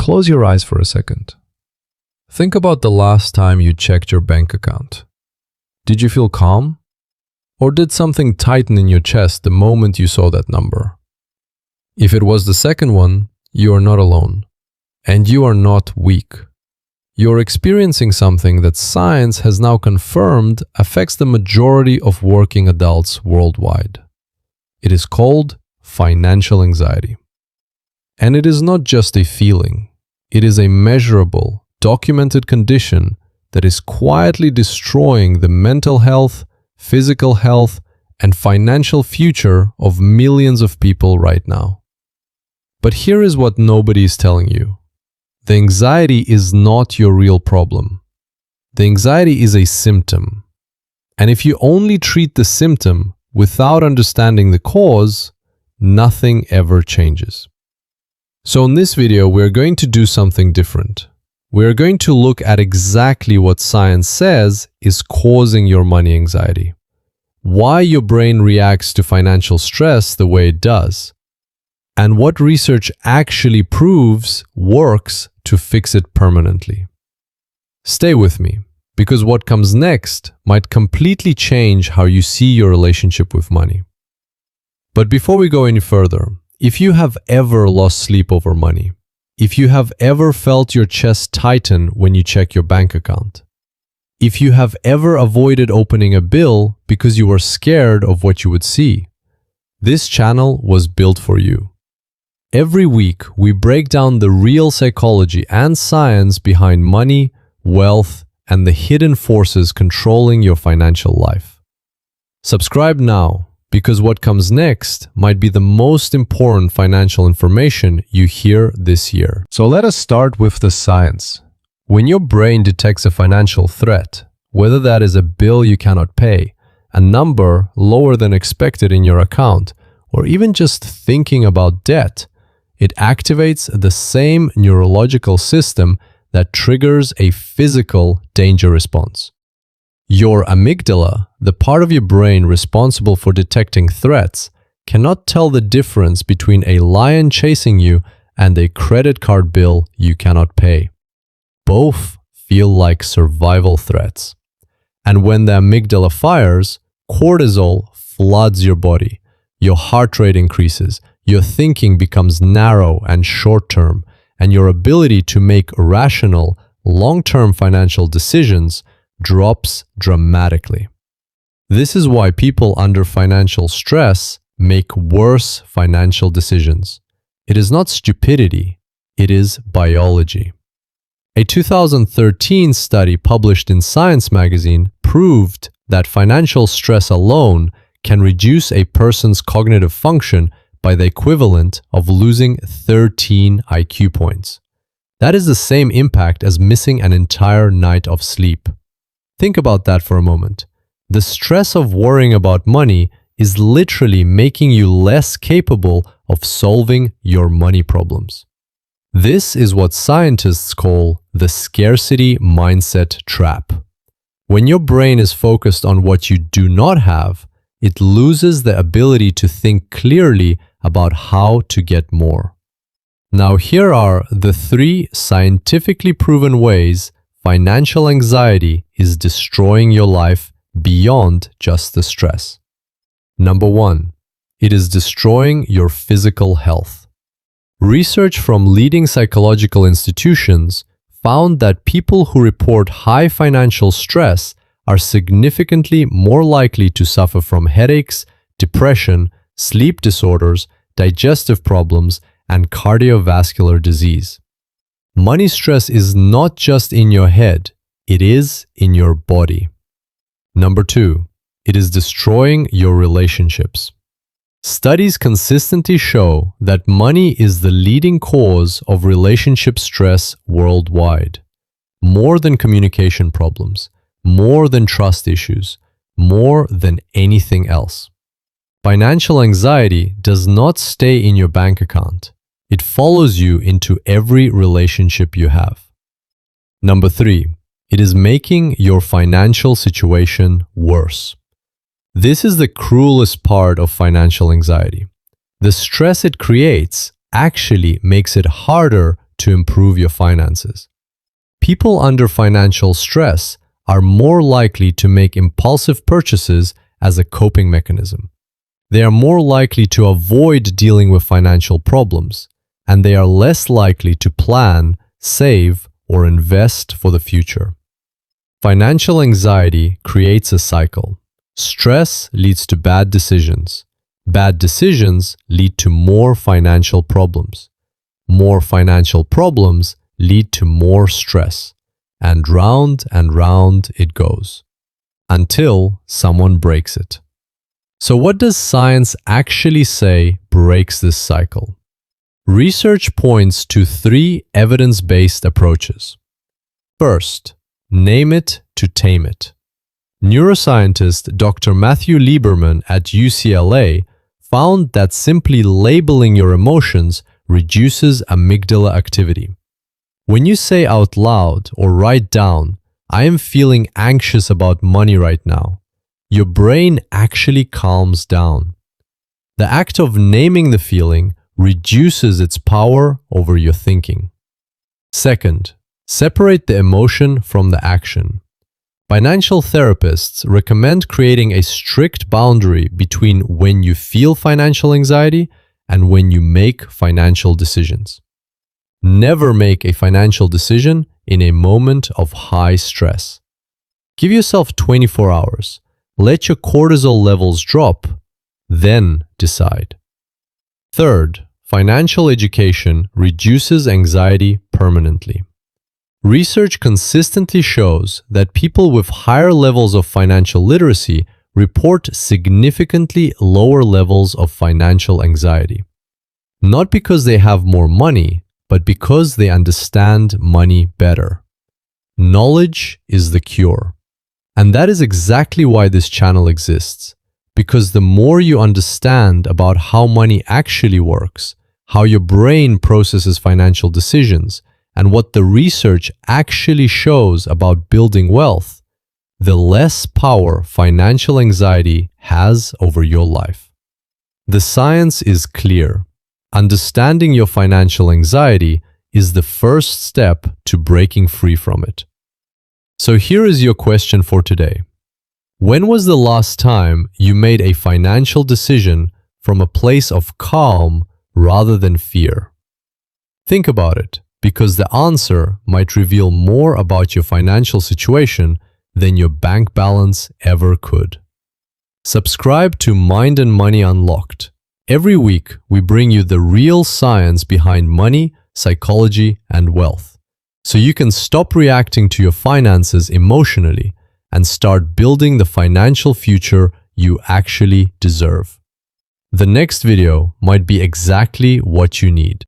Close your eyes for a second. Think about the last time you checked your bank account. Did you feel calm? Or did something tighten in your chest the moment you saw that number? If it was the second one, you are not alone. And you are not weak. You're experiencing something that science has now confirmed affects the majority of working adults worldwide. It is called financial anxiety. And it is not just a feeling. It is a measurable, documented condition that is quietly destroying the mental health, physical health, and financial future of millions of people right now. But here is what nobody is telling you. The anxiety is not your real problem. The anxiety is a symptom. And if you only treat the symptom without understanding the cause, nothing ever changes. So in this video, we're going to do something different. We're going to look at exactly what science says is causing your money anxiety. Why your brain reacts to financial stress the way it does. And what research actually proves works to fix it permanently. Stay with me, because what comes next might completely change how you see your relationship with money. But before we go any further, if you have ever lost sleep over money, if you have ever felt your chest tighten when you check your bank account, if you have ever avoided opening a bill because you were scared of what you would see, this channel was built for you. Every week, we break down the real psychology and science behind money, wealth, and the hidden forces controlling your financial life. Subscribe now, because what comes next might be the most important financial information you hear this year. So let us start with the science. When your brain detects a financial threat, whether that is a bill you cannot pay, a number lower than expected in your account, or even just thinking about debt, it activates the same neurological system that triggers a physical danger response. Your amygdala, the part of your brain responsible for detecting threats, cannot tell the difference between a lion chasing you and a credit card bill you cannot pay. Both feel like survival threats. And when the amygdala fires, cortisol floods your body. Your heart rate increases, your thinking becomes narrow and short-term, and your ability to make rational, long-term financial decisions drops dramatically. This is why people under financial stress make worse financial decisions. It is not stupidity, it is biology. A 2013 study published in Science magazine proved that financial stress alone can reduce a person's cognitive function by the equivalent of losing 13 IQ points. That is the same impact as missing an entire night of sleep. Think about that for a moment. The stress of worrying about money is literally making you less capable of solving your money problems. This is what scientists call the scarcity mindset trap. When your brain is focused on what you do not have, it loses the ability to think clearly about how to get more. Now here are the 3 scientifically proven ways financial anxiety is destroying your life beyond just the stress. Number 1, it is destroying your physical health. Research from leading psychological institutions found that people who report high financial stress are significantly more likely to suffer from headaches, depression, sleep disorders, digestive problems, and cardiovascular disease. Money stress is not just in your head, it is in your body. Number 2, it is destroying your relationships. Studies consistently show that money is the leading cause of relationship stress worldwide. More than communication problems, more than trust issues, more than anything else. Financial anxiety does not stay in your bank account. It follows you into every relationship you have. Number 3, it is making your financial situation worse. This is the cruelest part of financial anxiety. The stress it creates actually makes it harder to improve your finances. People under financial stress are more likely to make impulsive purchases as a coping mechanism. They are more likely to avoid dealing with financial problems, and they are less likely to plan, save, or invest for the future. Financial anxiety creates a cycle. Stress leads to bad decisions. Bad decisions lead to more financial problems. More financial problems lead to more stress. And round it goes. Until someone breaks it. So what does science actually say breaks this cycle? Research points to 3 evidence-based approaches. First, name it to tame it. Neuroscientist Dr. Matthew Lieberman at UCLA found that simply labeling your emotions reduces amygdala activity. When you say out loud or write down, "I am feeling anxious about money right now," your brain actually calms down. The act of naming the feeling reduces its power over your thinking. Second, separate the emotion from the action. Financial therapists recommend creating a strict boundary between when you feel financial anxiety and when you make financial decisions. Never make a financial decision in a moment of high stress. Give yourself 24 hours. Let your cortisol levels drop, then decide. Third, financial education reduces anxiety permanently. Research consistently shows that people with higher levels of financial literacy report significantly lower levels of financial anxiety. Not because they have more money, but because they understand money better. Knowledge is the cure. And that is exactly why this channel exists. Because the more you understand about how money actually works, how your brain processes financial decisions, and what the research actually shows about building wealth, the less power financial anxiety has over your life. The science is clear. Understanding your financial anxiety is the first step to breaking free from it. So here is your question for today. When was the last time you made a financial decision from a place of calm rather than fear? Think about it, because the answer might reveal more about your financial situation than your bank balance ever could. Subscribe to Mind and Money Unlocked. Every week, we bring you the real science behind money, psychology, and wealth, so you can stop reacting to your finances emotionally and start building the financial future you actually deserve. The next video might be exactly what you need.